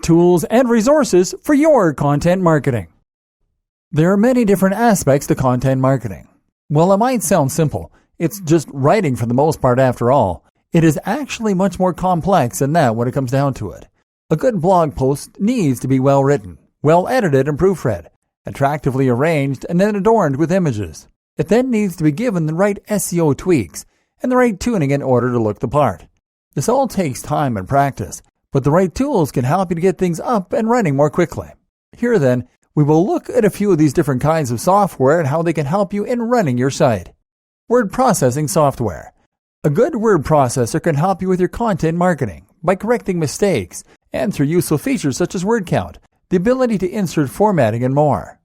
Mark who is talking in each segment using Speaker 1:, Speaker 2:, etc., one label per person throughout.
Speaker 1: tools and resources for your content marketing. There are many different aspects to content marketing. While it might sound simple, it's just writing for the most part after all, it is actually much more complex than that when it comes down to it. A good blog post needs to be well written, well edited and proofread, attractively arranged and then adorned with images. It then needs to be given the right SEO tweaks and the right tuning in order to look the part. This all takes time and practice, but the right tools can help you to get things up and running more quickly. Here then, we will look at a few of these different kinds of software and how they can help you in running your site. Word processing software. A good word processor can help you with your content marketing by correcting mistakes and through useful features such as word count, the ability to insert formatting, and more.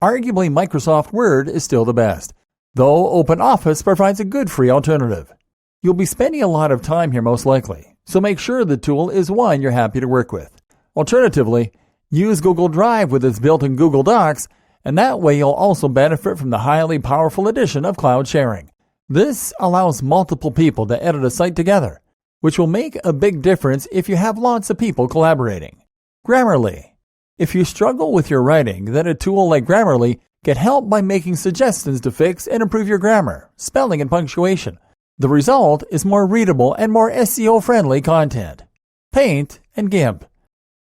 Speaker 1: Arguably, Microsoft Word is still the best, though OpenOffice provides a good free alternative. You'll be spending a lot of time here most likely, so make sure the tool is one you're happy to work with. Alternatively, use Google Drive with its built-in Google Docs, and that way you'll also benefit from the highly powerful addition of cloud sharing. This allows multiple people to edit a site together, which will make a big difference if you have lots of people collaborating. Grammarly. If you struggle with your writing, then a tool like Grammarly can help by making suggestions to fix and improve your grammar, spelling, and punctuation. The result is more readable and more SEO-friendly content. Paint and GIMP.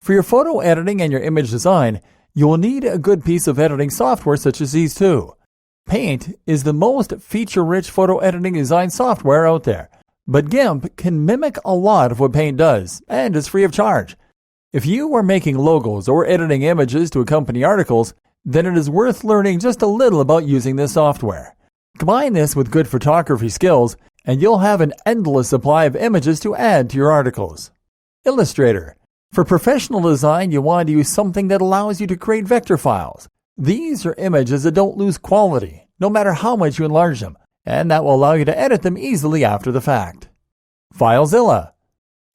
Speaker 1: For your photo editing and your image design, you will need a good piece of editing software such as these two. Paint is the most feature-rich photo editing design software out there, but GIMP can mimic a lot of what Paint does and is free of charge. If you are making logos or editing images to accompany articles, then it is worth learning just a little about using this software. Combine this with good photography skills, and you'll have an endless supply of images to add to your articles. Illustrator. For professional design, you want to use something that allows you to create vector files. These are images that don't lose quality, no matter how much you enlarge them, and that will allow you to edit them easily after the fact. FileZilla.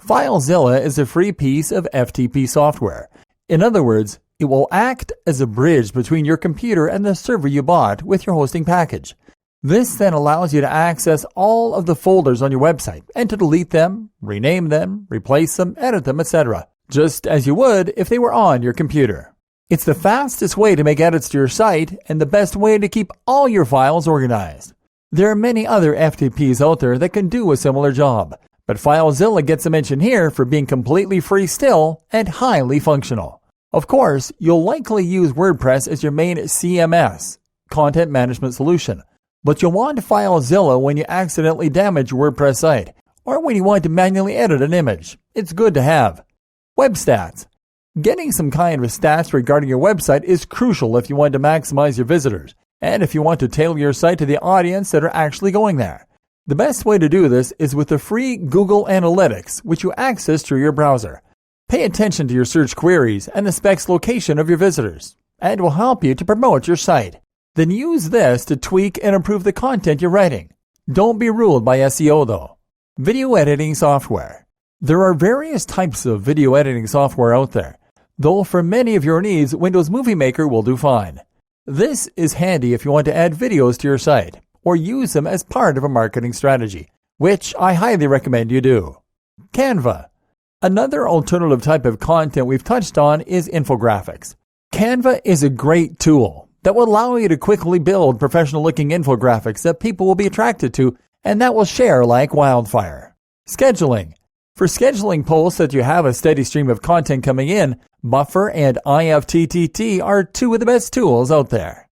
Speaker 1: FileZilla is a free piece of FTP software. In other words, it will act as a bridge between your computer and the server you bought with your hosting package. This then allows you to access all of the folders on your website and to delete them, rename them, replace them, edit them, etc., just as you would if they were on your computer. It's the fastest way to make edits to your site and the best way to keep all your files organized. There are many other FTPs out there that can do a similar job, but FileZilla gets a mention here for being completely free still and highly functional. Of course, you'll likely use WordPress as your main CMS, content management solution, but you'll want FileZilla when you accidentally damage your WordPress site or when you want to manually edit an image. It's good to have. Web stats. Getting some kind of stats regarding your website is crucial if you want to maximize your visitors and if you want to tailor your site to the audience that are actually going there. The best way to do this is with the free Google Analytics, which you access through your browser. Pay attention to your search queries and the specs location of your visitors, and it will help you to promote your site. Then use this to tweak and improve the content you're writing. Don't be ruled by SEO though. Video editing software. There are various types of video editing software out there, though for many of your needs, Windows Movie Maker will do fine. This is handy if you want to add videos to your site or use them as part of a marketing strategy, which I highly recommend you do. Canva. Another alternative type of content we've touched on is infographics. Canva is a great tool that will allow you to quickly build professional-looking infographics that people will be attracted to and that will share like wildfire. Scheduling. For scheduling posts that you have a steady stream of content coming in, Buffer and IFTTT are two of the best tools out there.